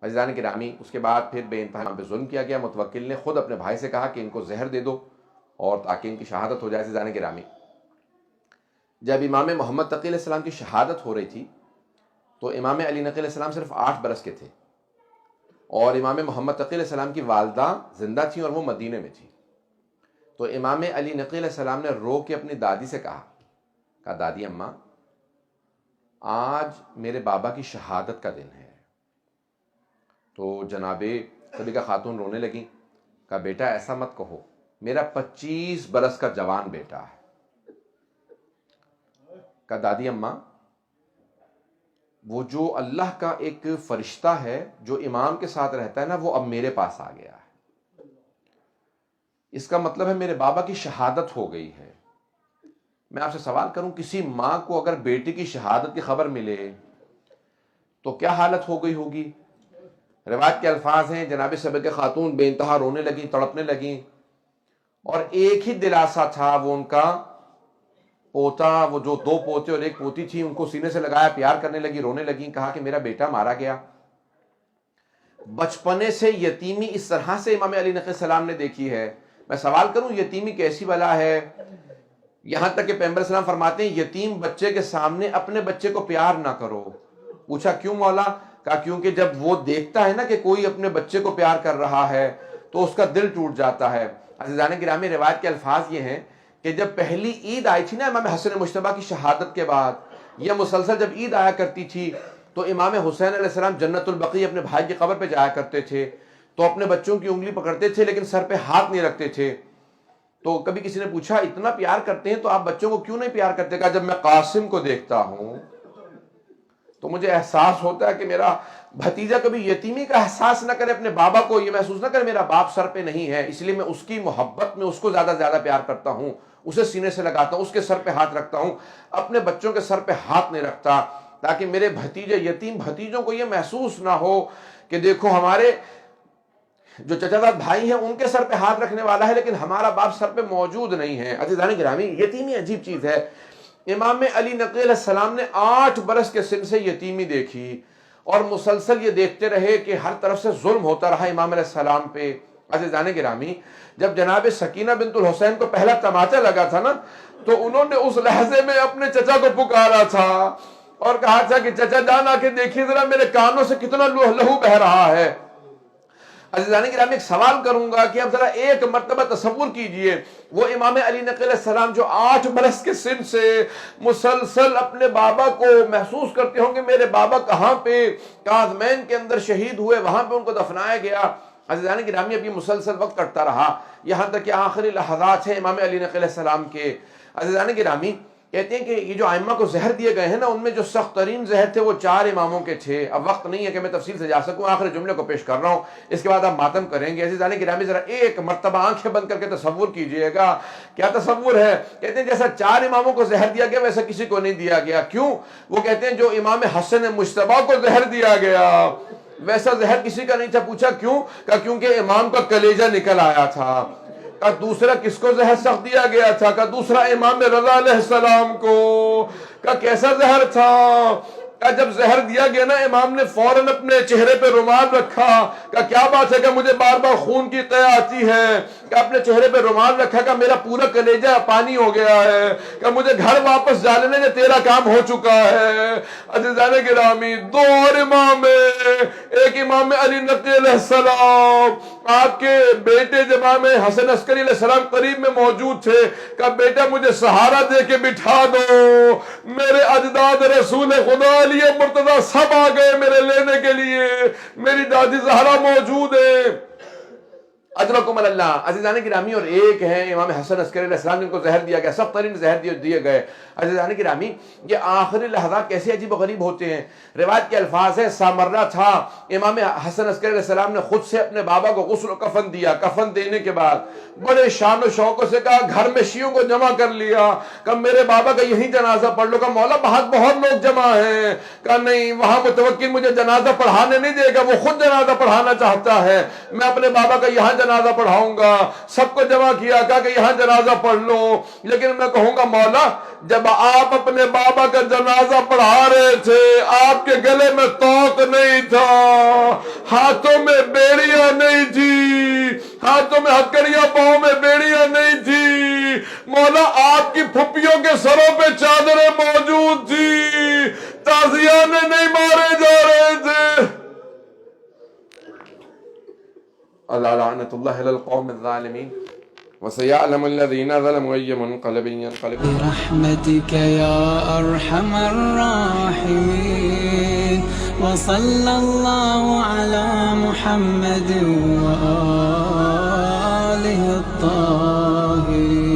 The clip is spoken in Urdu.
عزیزان گرامی، اس کے بعد پھر بے انتہا پہ ظلم کیا گیا. متوکل نے خود اپنے بھائی سے کہا کہ ان کو زہر دے دو اور تاکہ ان کی شہادت ہو جائے. عزیزان گرامی، جب امام محمد تقی علیہ السلام کی شہادت ہو رہی تھی تو امام علی نقی علیہ السلام صرف 8 برس کے تھے، اور امام محمد تقی علیہ السلام کی والدہ زندہ تھیں اور وہ مدینے میں تھیں. تو امام علی نقی علیہ السلام نے رو کے اپنی دادی سے کہا دادی اماں، آج میرے بابا کی شہادت کا دن ہے. تو جناب صدیقہ خاتون رونے لگیں. کہا بیٹا ایسا مت کہو، میرا 25 برس کا جوان بیٹا ہے. کہا دادی اماں، وہ جو اللہ کا ایک فرشتہ ہے جو امام کے ساتھ رہتا ہے نا، وہ اب میرے پاس آ گیا ہے. اس کا مطلب ہے میرے بابا کی شہادت ہو گئی ہے. میں آپ سے سوال کروں، کسی ماں کو اگر بیٹی کی شہادت کی خبر ملے تو کیا حالت ہو گئی ہوگی؟ روایت کے الفاظ ہیں، جناب صدیقہ خاتون بے انتہا رونے لگیں، تڑپنے لگیں، اور ایک ہی دلاسا تھا، وہ ان کا پوتا، وہ جو 2 پوتے اور 1 پوتی تھی، ان کو سینے سے لگایا، پیار کرنے لگی، رونے لگیں. کہا کہ میرا بیٹا مارا گیا. بچپنے سے یتیمی اس طرح سے امام علی نقی السلام نے دیکھی ہے. میں سوال کروں، یتیمی کیسی بلا ہے؟ یہاں تک کہ پیغمبر اسلام فرماتے ہیں یتیم بچے کے سامنے اپنے بچے کو پیار نہ کرو. پوچھا کیوں مولا؟ کہا کیونکہ جب وہ دیکھتا ہے نا کہ کوئی اپنے بچے کو پیار کر رہا ہے تو اس کا دل ٹوٹ جاتا ہے. عزیزان گرامی، روایت کے الفاظ یہ ہیں کہ جب پہلی عید آئی تھی نا امام حسن مجتبیٰ کی شہادت کے بعد، یہ مسلسل جب عید آیا کرتی تھی تو امام حسین علیہ السلام جنت البقیع اپنے بھائی کی قبر پہ جایا کرتے تھے، تو اپنے بچوں کی انگلی پکڑتے تھے لیکن سر پہ ہاتھ نہیں رکھتے تھے. تو کبھی کسی نے پوچھا اتنا پیار کرتے ہیں تو آپ بچوں کو کیوں نہیں پیار کرتے؟ کہا جب میں قاسم کو دیکھتا ہوں تو مجھے احساس ہوتا ہے کہ میرا بھتیجا کبھی یتیمی کا احساس نہ کرے، اپنے بابا کو یہ محسوس نہ کرے میرا باپ سر پہ نہیں ہے، اس لیے میں اس کی محبت میں اس کو زیادہ پیار کرتا ہوں، اسے سینے سے لگاتا ہوں، اس کے سر پہ ہاتھ رکھتا ہوں، اپنے بچوں کے سر پہ ہاتھ نہیں رکھتا، تاکہ میرے بھتیجے یتیم بھتیجوں کو یہ محسوس نہ ہو کہ دیکھو ہمارے جو چچا زاد بھائی ہیں ان کے سر پہ ہاتھ رکھنے والا ہے لیکن ہمارا باپ سر پہ موجود نہیں ہے. عزیزان گرامی، یتیمی عجیب چیز ہے. امام علی نقی علیہ السلام نے 8 برس کے سن سے یتیمی دیکھی اور مسلسل یہ دیکھتے رہے کہ ہر طرف سے ظلم ہوتا رہا امام علیہ السلام پہ. عزیزان گرامی، جب جناب سکینہ بنت الحسین کو پہلا تماچا لگا تھا نا تو انہوں نے اس لحظے میں اپنے چچا کو پکارا تھا اور کہا تھا کہ چچا جان آ کے دیکھیے ذرا میرے کانوں سے کتنا لہو بہ رہا ہے. عزیزان گرامی، ایک سوال کروں گا کہ اب ذرا ایک مرتبہ تصور کیجئے، وہ امام علی نقی علیہ السلام جو 8 برس کے سن سے مسلسل اپنے بابا کو محسوس کرتے ہوں گے میرے بابا کہاں پہ کاظمین کے اندر شہید ہوئے، وہاں پہ ان کو دفنایا گیا. عزیزان گرامی، اب یہ مسلسل وقت کٹتا رہا یہاں تک کہ آخری لحظات ہیں امام علی نقی علیہ السلام کے. عزیزان گرامی، کہتے ہیں کہ یہ جو ائمہ کو زہر دیے گئے ہیں نا، ان میں جو سخت ترین زہر تھے وہ 4 اماموں کے تھے. اب وقت نہیں ہے کہ میں تفصیل سے جا سکوں، آخر جملے کو پیش کر رہا ہوں، اس کے بعد آپ ماتم کریں گے. عزیزان گرامی، ذرا ایک مرتبہ آنکھیں بند کر کے تصور کیجئے گا. کیا تصور ہے؟ کہتے ہیں جیسا 4 اماموں کو زہر دیا گیا ویسا کسی کو نہیں دیا گیا. کیوں؟ وہ کہتے ہیں جو امام حسن مجتبیٰ کو زہر دیا گیا ویسا زہر کسی کا نہیں تھا. پوچھا کیوں؟ کہا کیونکہ امام کا کلیجہ نکل آیا تھا. کہ دوسرا کس کو زہر سخت دیا گیا تھا؟ کہ دوسرا امام رضا علیہ السلام کو. کہ کیسا زہر تھا؟ کہ جب زہر دیا گیا نا امام نے فوراً اپنے چہرے پہ رومال رکھا. کہ کیا بات ہے کہ مجھے بار بار خون کی قے آتی ہے. کہ اپنے چہرے پہ رومال رکھا کہ میرا پورا کلیجہ پانی ہو گیا ہے، کہ مجھے گھر واپس جانے دے، تیرا کام ہو چکا ہے. عزیزان گرامی، 2 اور امام، ایک امام علی نقی علیہ السلام، آپ کے بیٹے جب امام حسن عسکری علیہ السلام قریب میں موجود تھے، کہ بیٹا مجھے سہارا دے کے بٹھا دو، میرے اجداد رسول خدا علی مرتضی سب آ گئے میرے لینے کے لیے، میری دادی زہرا موجود ہے. اجرکم اللہ. عزیزان گرامی، اور ایک ہے امام حسن عسکری علیہ السلام جن کو زہر دیا گیا، سخت ترین زہر دیے گئے. عزیزان گرامی، یہ آخری لحظات کیسے عجیب و غریب ہوتے ہیں. روایت کے الفاظ ہے سامرہ تھا، امام حسن عسکری علیہ السلام نے خود سے اپنے بابا کو غسل و کفن دیا. کفن دینے کے بعد بڑے شان و شوق سے کہا گھر میں شیعوں کو جمع کر لیا، کہ میرے بابا کا یہی جنازہ پڑھ لو. کہ مولا بہت لوگ جمع ہیں. کہ نہیں، وہاں متوکل مجھے جنازہ پڑھانے نہیں دے گا، وہ خود جنازہ پڑھانا چاہتا ہے، میں اپنے بابا کا یہاں جنازہ پڑھاؤں گا. سب کو جمع کیا، کہا کہ یہاں جنازہ پڑھ لو، لیکن میں کہوں گا مولا جب آپ اپنے بابا کا جنازہ پڑھا رہے تھے آپ کے گلے میں توق نہیں تھا، ہاتھوں میں بیڑیاں نہیں تھی، ہاتھوں میں ہتکڑیاں، پاؤں میں بیڑیاں نہیں تھی، مولا آپ کی پھپھیوں کے سروں پہ چادریں موجود تھی، تازیانے نہیں مارے جا رہے تھے۔ اللہ لعنت اللہ علی القوم الظالمین وسيعلم الذين ظلموا أي منقلب ينقلبون برحمتك يا أرحم الراحمين وصلى الله على محمد وآله الطاهرين